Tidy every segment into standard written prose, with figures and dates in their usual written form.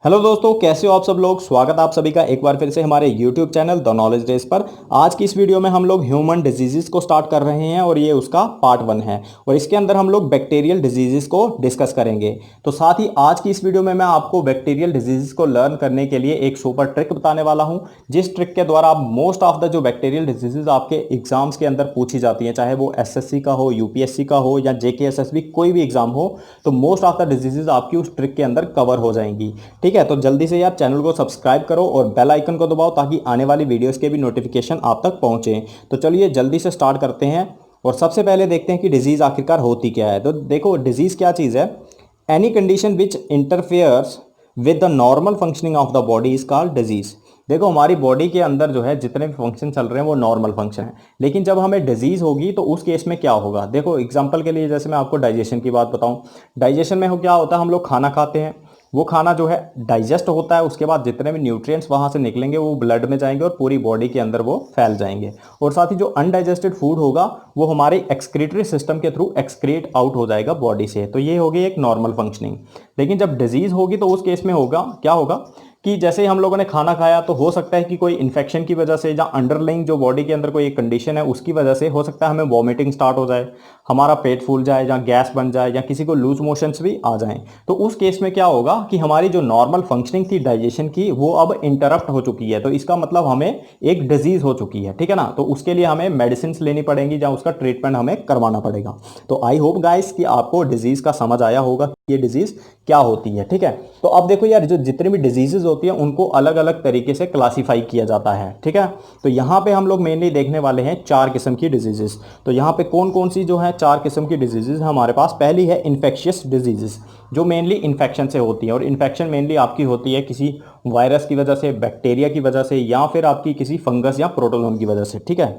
Hello दोस्तों, कैसे हो आप सब लोग। स्वागत है आप सभी का एक बार फिर से हमारे YouTube channel the knowledge race पर। आज की इस वीडियो में हम लोग ह्यूमन डिजीजेस को स्टार्ट कर रहे हैं और ये उसका पार्ट 1 है और इसके अंदर हम लोग बैक्टीरियल डिजीजेस को डिस्कस करेंगे। तो साथ ही आज की इस वीडियो में मैं आपको बैक्टीरियल डिजीजेस को लर्न करने के लिए एक सुपर ट्रिक बताने वाला हूँ, जिस ट्रिक के द्वारा आप मोस्ट ऑफ द जो बैक्टीरियल डिजीजेस आपके एग्जाम्स के अंदर पूछी जाती हैं, चाहे वो एसएससी का हो, यूपीएससी का हो या जेकेएसएसबी कोई भी एग्जाम हो, तो मोस्ट ऑफ द डिजीजेस आपकी उस ट्रिक के अंदर कवर हो जाएंगी। ठीक है, तो जल्दी से यार चैनल को सब्सक्राइब करो और बेल आइकन को दबाओ ताकि आने वाली वीडियोस के भी नोटिफिकेशन आप तक पहुंचे। तो चलिए जल्दी से स्टार्ट करते हैं और सबसे पहले देखते हैं कि डिजीज आखिरकार होती क्या है। तो देखो, डिजीज क्या चीज़ है। Any condition which interferes with the normal functioning of the body is called disease. देखो, हमारी बॉडी के अंदर जो है जितने भी फंक्शन चल रहे हैं वो नॉर्मल फंक्शन है, लेकिन जब हमें डिजीज होगी तो उस केस में क्या होगा। देखो एग्जांपल के लिए जैसे मैं आपको डाइजेशन की बात बताऊं, डाइजेशन में हो क्या होता है, हम लोग खाना खाते हैं, वो खाना जो है डाइजेस्ट होता है, उसके बाद जितने भी न्यूट्रिएंट्स वहाँ से निकलेंगे वो ब्लड में जाएंगे और पूरी बॉडी के अंदर वो फैल जाएंगे। और साथ ही जो अनडाइजेस्टेड फूड होगा वो हमारे एक्सक्रीटरी सिस्टम के थ्रू एक्सक्रीट आउट हो जाएगा बॉडी से। तो ये होगी एक नॉर्मल फंक्शनिंग। लेकिन जब डिजीज होगी तो उस केस में होगा क्या होगा कि जैसे ही हम लोगों ने खाना खाया तो हो सकता है कि कोई इन्फेक्शन की वजह से या अंडरलाइंग जो बॉडी के अंदर कोई एक कंडीशन है उसकी वजह से हो सकता है हमें वॉमिटिंग स्टार्ट हो जाए, हमारा पेट फूल जाए या गैस बन जाए या किसी को लूज मोशंस भी आ जाएं। तो उस केस में क्या होगा कि हमारी जो नॉर्मल फंक्शनिंग थी डाइजेशन की वो अब इंटरप्ट हो चुकी है। तो इसका मतलब हमें एक डिजीज हो चुकी है, ठीक है ना। तो उसके लिए हमें मेडिसिन लेनी पड़ेंगी या उसका ट्रीटमेंट हमें करवाना पड़ेगा। तो आई होप गाइस कि आपको डिजीज का समझ आया होगा कि ये डिजीज क्या होती है। ठीक है, तो अब देखो यार, जो जितनी भी डिजीजेज होती है उनको अलग अलग तरीके से क्लासिफाई किया जाता है। ठीक है, तो यहाँ पे हम लोग मेनली देखने वाले हैं 4 किस्म की डिजीजेस। तो यहाँ पे कौन कौन सी जो है 4 किस्म की डिजीजेस हमारे पास। पहली है इन्फेक्शियस डिजीजेस, जो मेनली इन्फेक्शन से होती है और इन्फेक्शन मेनली आपकी होती है किसी वायरस की वजह से, बैक्टीरिया की वजह से या फिर आपकी किसी फंगस या प्रोटोजोन की वजह से। ठीक है,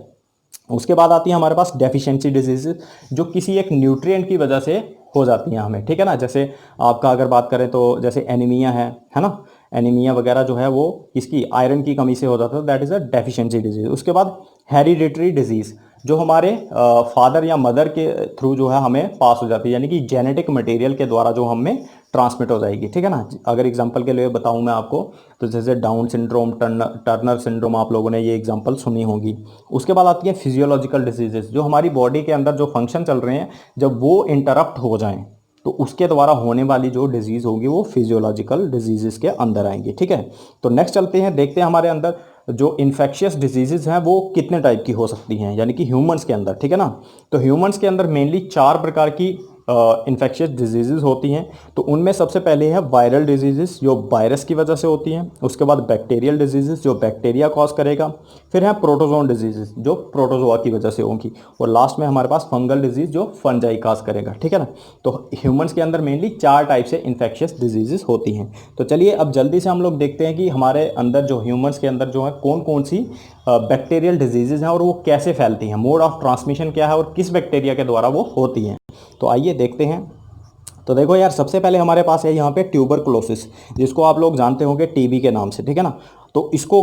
उसके बाद आती है हमारे पास डेफिशिएंसी डिजीजेस, जो किसी एक न्यूट्रिएंट की वजह से हो जाती हैं हमें। ठीक है ना, जैसे आपका अगर बात करें तो जैसे एनीमिया है ना, एनीमिया वगैरह जो है वो किसकी, आयरन की कमी से हो जाता है, that is a deficiency disease. उसके बाद हेरिडिटरी डिजीज, जो हमारे फादर या मदर के थ्रू जो है हमें पास हो जाती है, यानी कि जेनेटिक मटेरियल के द्वारा जो हमें ट्रांसमिट हो जाएगी। ठीक है ना, अगर एग्जांपल के लिए बताऊं मैं आपको तो जैसे डाउन सिंड्रोम, टर्नर सिंड्रोम, आप लोगों ने ये एग्जांपल सुनी होगी। उसके बाद आती है फिजियोलॉजिकल डिजीजेस, जो हमारी बॉडी के अंदर जो फंक्शन चल रहे हैं जब वो इंटरप्ट हो जाएं तो उसके द्वारा होने वाली जो डिजीज होगी वो फिजियोलॉजिकल डिजीजेस के अंदर आएंगी। ठीक है, तो नेक्स्ट चलते हैं, देखते हैं हमारे अंदर जो इन्फेक्शियस डिजीजेस हैं वो कितने टाइप की हो सकती हैं, यानी कि ह्यूमंस के अंदर। ठीक है ना, तो ह्यूमंस के अंदर मेनली 4 प्रकार की इन्फेक्शियस डिजीजेस होती हैं। तो उनमें सबसे पहले है वायरल डिजीजेस, जो वायरस की वजह से होती हैं। उसके बाद बैक्टीरियल डिजीजेस, जो बैक्टीरिया कॉज करेगा। फिर है प्रोटोजोन डिजीजेस, जो प्रोटोजोआ की वजह से होंगी। और लास्ट में हमारे पास फंगल डिजीज, जो फंजाई कॉज करेगा। ठीक है ना, तो ह्यूमंस के अंदर मेनली 4 टाइप से इन्फेक्शियस डिजीजेस होती हैं। तो चलिए अब जल्दी से हम लोग देखते हैं कि हमारे अंदर जो ह्यूमंस के अंदर जो है कौन कौन सी बैक्टीरियल डिजीजेज हैं और वो कैसे फैलती हैं, मोड ऑफ ट्रांसमिशन क्या है और किस बैक्टीरिया के द्वारा वो होती हैं। तो आइए देखते हैं। तो देखो यार, सबसे पहले हमारे पास है यहाँ पे ट्यूबरकुलोसिस, जिसको आप लोग जानते होंगे टीबी के नाम से। ठीक है ना, तो इसको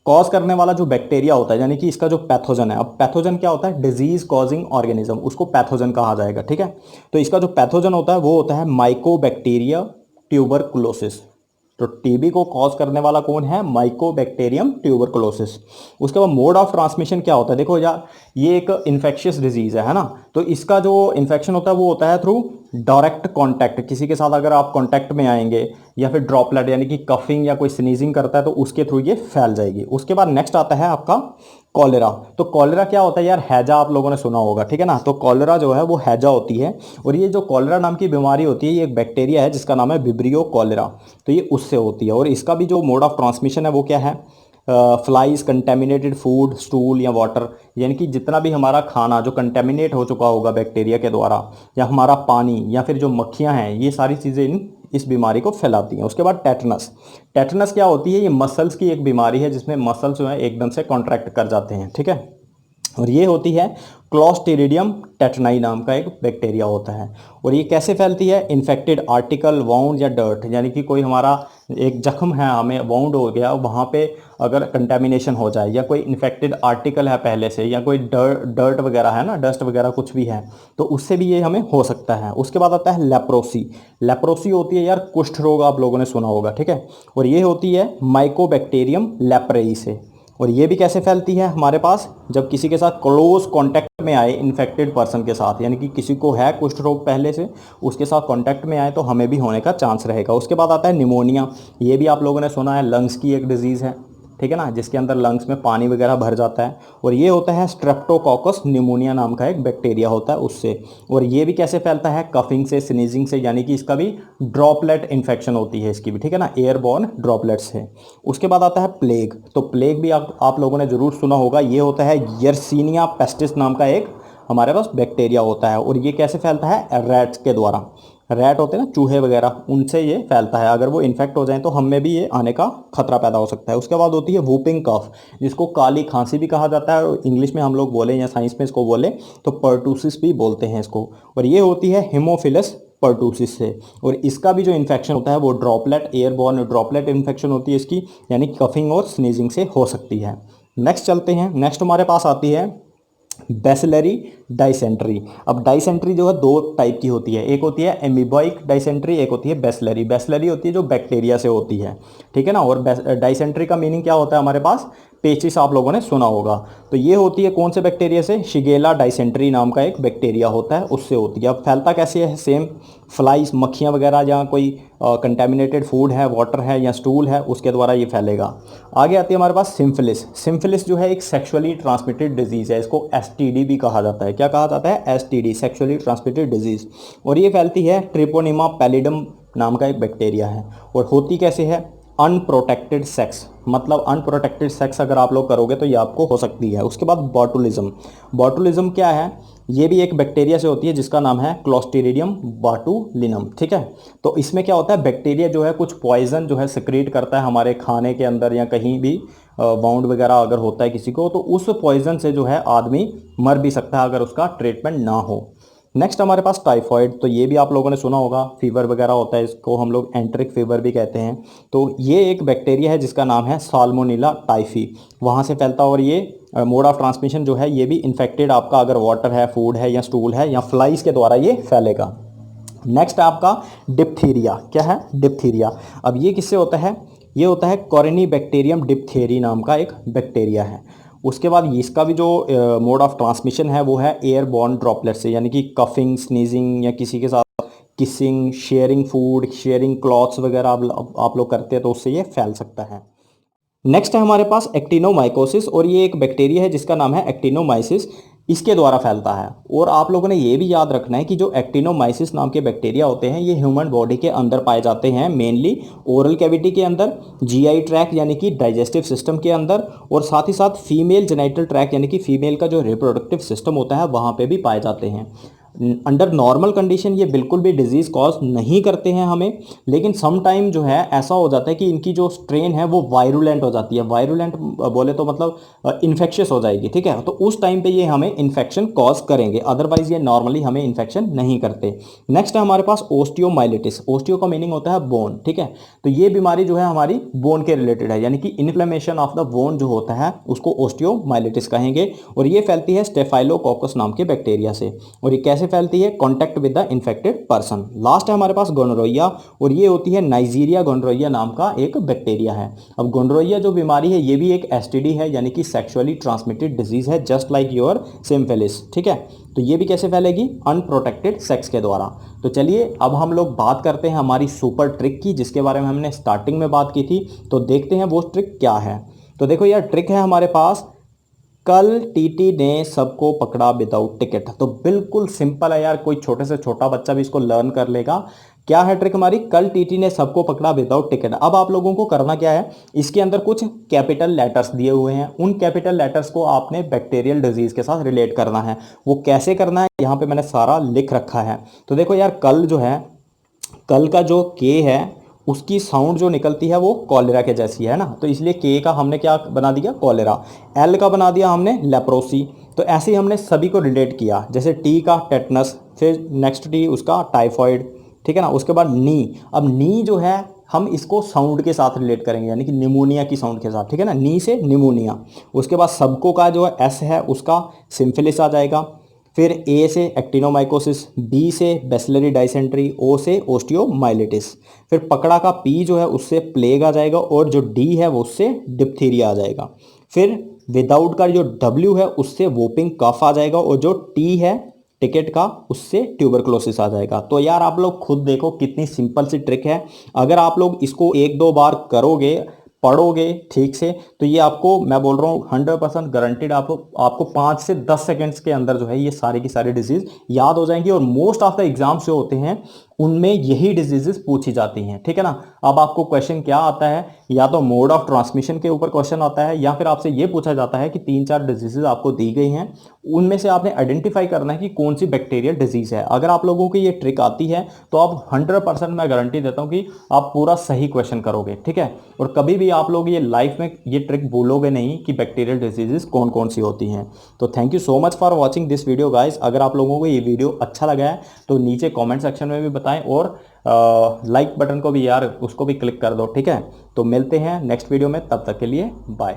कॉज करने वाला जो बैक्टीरिया होता है, यानी कि इसका जो पैथोजन है, अब पैथोजन क्या होता है, डिजीज कॉजिंग ऑर्गेनिज्म, उसको पैथोजन कहा जाएगा। ठीक है, तो इसका जो पैथोजन होता है वो होता है माइकोबैक्टीरिया ट्यूबरकुलोसिस। तो टीबी को कॉज करने वाला कौन है, माइकोबैक्टीरियम ट्यूबरकुलोसिस। उसके बाद मोड ऑफ ट्रांसमिशन क्या होता है, देखो यार ये एक इन्फेक्शियस डिजीज है ना, तो इसका जो इन्फेक्शन होता है वो होता है थ्रू डायरेक्ट कांटेक्ट, किसी के साथ अगर आप कांटेक्ट में आएंगे या फिर ड्रॉपलेट यानी कि कफिंग या कोई स्नीजिंग करता है तो उसके थ्रू ये फैल जाएगी। उसके बाद नेक्स्ट आता है आपका कॉलेरा। तो कॉलेरा क्या होता है यार, हैजा आप लोगों ने सुना होगा। ठीक है ना, तो कॉलेरा जो है वो हैजा होती है और ये जो कॉलेरा नाम की बीमारी होती है ये एक बैक्टीरिया है जिसका नाम है विब्रियो कॉलेरा। तो ये उससे होती है और इसका भी जो मोड ऑफ ट्रांसमिशन है वो क्या है, फ्लाइज, कंटेमिनेटेड फूड, स्टूल या वाटर, यानी कि जितना भी हमारा खाना जो कंटेमिनेट हो चुका होगा बैक्टीरिया के द्वारा, या हमारा पानी या फिर जो मक्खियां हैं, ये सारी चीज़ें इस बीमारी को फैलाती हैं। उसके बाद टेटनस। टेटनस क्या होती है, ये मसल्स की एक बीमारी है जिसमें मसल्स जो है एकदम से कॉन्ट्रैक्ट कर जाते हैं। ठीक है, और ये होती है क्लॉस्ट्रीडियम टेटनाई नाम का एक बैक्टीरिया होता है। और ये कैसे फैलती है? इन्फेक्टेड आर्टिकल, वाउंड या डर्ट, यानी कि कोई हमारा एक जख्म है, हमें वाउंड हो गया, वहाँ पे अगर कंटेमिनेशन हो जाए या कोई इन्फेक्टेड आर्टिकल है पहले से, या कोई डर्ट वगैरह है ना, डस्ट वगैरह कुछ भी है, तो उससे भी ये हमें हो सकता है। उसके बाद आता है लेप्रोसी। लेप्रोसी होती है यार कुष्ठ रोग, आप लोगों ने सुना होगा, ठीक है। और ये होती है माइकोबैक्टीरियम लेप्रेई से। और ये भी कैसे फैलती है हमारे पास? जब किसी के साथ क्लोज कांटेक्ट में आए इन्फेक्टेड पर्सन के साथ, यानी कि किसी को है कुष्ठ रोग पहले से, उसके साथ कांटेक्ट में आए तो हमें भी होने का चांस रहेगा। उसके बाद आता है निमोनिया। ये भी आप लोगों ने सुना है, लंग्स की एक डिजीज़ है, ठीक है ना, जिसके अंदर लंग्स में पानी वगैरह भर जाता है। और ये होता है स्ट्रेप्टोकोकस निमोनिया नाम का एक बैक्टीरिया होता है उससे। और ये भी कैसे फैलता है? कफिंग से, स्नीजिंग से, यानी कि इसका भी ड्रॉपलेट इन्फेक्शन होती है इसकी भी, ठीक है ना, एयरबॉर्न ड्रॉपलेट से। उसके बाद आता है प्लेग। तो प्लेग भी आप लोगों ने ज़रूर सुना होगा। ये होता है यर्सीनिया पेस्टिस नाम का एक हमारे पास बैक्टीरिया होता है। और ये कैसे फैलता है? रैट्स के द्वारा। रैट होते हैं ना, चूहे वगैरह, उनसे ये फैलता है। अगर वो इन्फेक्ट हो जाएं तो हम में भी ये आने का खतरा पैदा हो सकता है। उसके बाद होती है वूपिंग कफ, जिसको काली खांसी भी कहा जाता है, और इंग्लिश में हम लोग बोले या साइंस में इसको बोले तो पर्टूसिस भी बोलते हैं इसको। और ये होती है हिमोफिलस पर्टूसिस से। और इसका भी जो इन्फेक्शन होता है वो ड्रॉपलेट, एयरबॉर्न ड्रॉपलेट इन्फेक्शन होती है इसकी, यानी कफिंग और स्नीजिंग से हो सकती है। नेक्स्ट चलते हैं। नेक्स्ट हमारे पास आती है बैसिलरी डाइसेंट्री। अब डाइसेंट्री जो है दो टाइप की होती है, एक होती है एमीबॉइक डाइसेंट्री, एक होती है बैसिलरी। बैसिलरी होती है जो बैक्टीरिया से होती है, ठीक है ना। और डाइसेंट्री का मीनिंग क्या होता है हमारे पास? पेचिस, आप लोगों ने सुना होगा। तो ये होती है कौन से बैक्टीरिया से? शिगेला डाइसेंट्री नाम का एक बैक्टीरिया होता है, उससे होती है। अब फैलता कैसे है? सेम फ्लाइज, मक्खियाँ वगैरह, या कोई कंटेमिनेटेड फूड है, वाटर है या स्टूल है, उसके द्वारा ये फैलेगा। आगे आती है हमारे पास सिम्फिलिस। सिम्फिलिस जो है एक सेक्सुअली ट्रांसमिटेड डिजीज़ है, इसको एसटीडी भी कहा जाता है। क्या कहा जाता है? STD, sexually transmitted disease. और ये फैलती है ट्रिपोनिमा पैलिडम नाम का एक बैक्टीरिया है। और होती कैसे है? अनप्रोटेक्टेड सेक्स, मतलब अनप्रोटेक्टेड सेक्स अगर आप लोग करोगे तो ये आपको हो सकती है। उसके बाद बॉटुलिज्म। बॉटुलिज्म क्या है? ये भी एक बैक्टीरिया से होती है जिसका नाम है क्लोस्ट्रीडियम बाटुलिनम, ठीक है। तो इसमें क्या होता है? बैक्टीरिया जो है कुछ पॉइजन जो है सिक्रीट करता है हमारे खाने के अंदर, या कहीं भी वाउंड वगैरह अगर होता है किसी को, तो उस पॉइजन से जो है आदमी मर भी सकता है अगर उसका ट्रीटमेंट ना हो। नेक्स्ट हमारे पास टाइफॉइड। तो ये भी आप लोगों ने सुना होगा, फीवर वगैरह होता है, इसको हम लोग एंट्रिक फीवर भी कहते हैं। तो ये एक बैक्टीरिया है जिसका नाम है साल्मोनेला टाइफी, वहाँ से फैलता है। और ये मोड ऑफ ट्रांसमिशन जो है ये भी इन्फेक्टेड आपका अगर वाटर है, फूड है या स्टूल है या फ्लाइज के द्वारा ये फैलेगा। नेक्स्ट आपका डिप्थीरिया। क्या है? डिप्थीरिया। अब ये किससे होता है? ये होता है कॉर्निबैक्टीरियम डिप्थेरी नाम का एक बैक्टीरिया है। उसके बाद इसका भी जो मोड ऑफ ट्रांसमिशन है वो है एयरबॉर्न ड्रॉपलेट से, यानी कि कफिंग, स्नीजिंग, या किसी के साथ kissing, sharing food, sharing clothes वगैरह आप लोग करते हैं तो उससे ये फैल सकता है। नेक्स्ट है हमारे पास एक्टिनोमाइकोसिस। और ये एक बैक्टीरिया है जिसका नाम है एक्टिनोमाइसिस, इसके द्वारा फैलता है। और आप लोगों ने ये भी याद रखना है कि जो एक्टिनोमाइसिस नाम के बैक्टीरिया होते हैं ये ह्यूमन बॉडी के अंदर पाए जाते हैं, मेनली ओरल कैविटी के अंदर, जीआई ट्रैक यानी कि डाइजेस्टिव सिस्टम के अंदर, और साथ ही साथ फीमेल जेनिटल ट्रैक यानी कि फीमेल का जो रिप्रोडक्टिव सिस्टम होता है वहाँ पे भी पाए जाते हैं। अंडर नॉर्मल कंडीशन ये बिल्कुल भी डिजीज़ कॉज नहीं करते हैं हमें, लेकिन सम टाइम जो है ऐसा हो जाता है कि इनकी जो स्ट्रेन है वो वायरुलेंट हो जाती है। वायरुलेंट बोले तो मतलब इन्फेक्शियस हो जाएगी, ठीक है। तो उस टाइम पे ये हमें इन्फेक्शन कॉज करेंगे, अदरवाइज ये नॉर्मली हमें इन्फेक्शन नहीं करते। नेक्स्ट है हमारे पास ओस्टियोमाइलिटिस। ओस्टियो का मीनिंग होता है बोन, ठीक है। तो ये बीमारी जो है हमारी बोन के रिलेटेड है, यानी कि इन्फ्लेमेशन ऑफ द बोन जो होता है उसको ओस्टियोमाइलिटिस कहेंगे। और ये फैलती है स्टेफाइलोकोकस नाम के बैक्टीरिया से। और ये कैसे फैलती है? Contact with the infected person. Last है हमारे पास गोनोरोइया। और ये होती है नाइजीरिया गोनोरोइया नाम का एक बैक्टीरिया है। अब गोनोरोइया जो बीमारी है ये भी एक एसटीडी है, यानी कि सेक्सुअली ट्रांसमिटेड डिजीज है, जस्ट लाइक योर सिम्फिलिस, ठीक है। तो ये भी कैसे फैलेगी? अनप्रोटेक्टेड सेक्स के द्वारा। तो चलिए अब हम लोग बात करते हैं हमारी सुपर ट्रिक की, जिसके बारे में हमने स्टार्टिंग में बात की थी। तो देखते हैं वो ट्रिक क्या है। तो देखो यार, ट्रिक है हमारे पास, कल टीटी ने सबको पकड़ा विदाउट टिकट। तो बिल्कुल सिंपल है यार, कोई छोटे से छोटा बच्चा भी इसको लर्न कर लेगा। क्या है ट्रिक हमारी? कल टीटी ने सबको पकड़ा विदाउट टिकट। अब आप लोगों को करना क्या है, इसके अंदर कुछ कैपिटल लेटर्स दिए हुए हैं, उन कैपिटल लेटर्स को आपने बैक्टीरियल डिजीज के साथ रिलेट करना है। वो कैसे करना है यहाँ पे मैंने सारा लिख रखा है। तो देखो यार, कल जो है, कल का जो के है उसकी साउंड जो निकलती है वो कॉलेरा के जैसी है ना, तो इसलिए के का हमने क्या बना दिया, कॉलेरा। एल का बना दिया हमने लेप्रोसी। तो ऐसे ही हमने सभी को रिलेट किया, जैसे टी का टेटनस, फिर नेक्स्ट टी उसका टाइफॉइड, ठीक है ना। उसके बाद नी, अब नी जो है हम इसको साउंड के साथ रिलेट करेंगे, यानी कि निमोनिया की साउंड के साथ, ठीक है ना, नी से निमोनिया। उसके बाद सबको का जो एस है उसका सिम्फिलिस आ जाएगा। फिर ए से एक्टिनोमाइकोसिस, बी से बेसिलरी डाइसेंट्री, ओ से ओस्टियोमाइलिटिस। फिर पकड़ा का पी जो है उससे प्लेग आ जाएगा, और जो डी है वो उससे डिप्थीरिया आ जाएगा। फिर विदाउट का जो डब्ल्यू है उससे वोपिंग कफ आ जाएगा, और जो टी है टिकट का उससे ट्यूबरक्लोसिस आ जाएगा। तो यार आप लोग खुद देखो कितनी सिंपल सी ट्रिक है। अगर आप लोग इसको एक दो बार करोगे, पढ़ोगे ठीक से, तो ये आपको मैं बोल रहा हूँ 100% गारंटीड आपको 5 से 10 सेकंड्स के अंदर जो है ये सारी की सारी डिजीज याद हो जाएंगी। और मोस्ट ऑफ द एग्जाम्स जो होते हैं उनमें यही डिजीजेस पूछी जाती हैं, ठीक है ना। अब आपको क्वेश्चन क्या आता है, या तो मोड ऑफ ट्रांसमिशन के ऊपर क्वेश्चन आता है, या फिर आपसे ये पूछा जाता है कि 3-4 डिजीजेस आपको दी गई हैं, उनमें से आपने आइडेंटिफाई करना है कि कौन सी बैक्टीरियल डिजीज है। अगर आप लोगों को ये ट्रिक आती है तो आप 100% मैं गारंटी देता हूं कि आप पूरा सही क्वेश्चन करोगे, ठीक है। और कभी भी आप लोग ये लाइफ में ये ट्रिक बोलोगे नहीं कि बैक्टीरियल डिजीजेस कौन कौन सी होती हैं। तो thank you so much for watching this video guys. अगर आप लोगों को ये वीडियो अच्छा लगा है तो नीचे कमेंट सेक्शन में भी बताएं, और लाइक बटन को भी यार उसको भी क्लिक कर दो, ठीक है। तो मिलते हैं नेक्स्ट वीडियो में, तब तक के लिए बाय।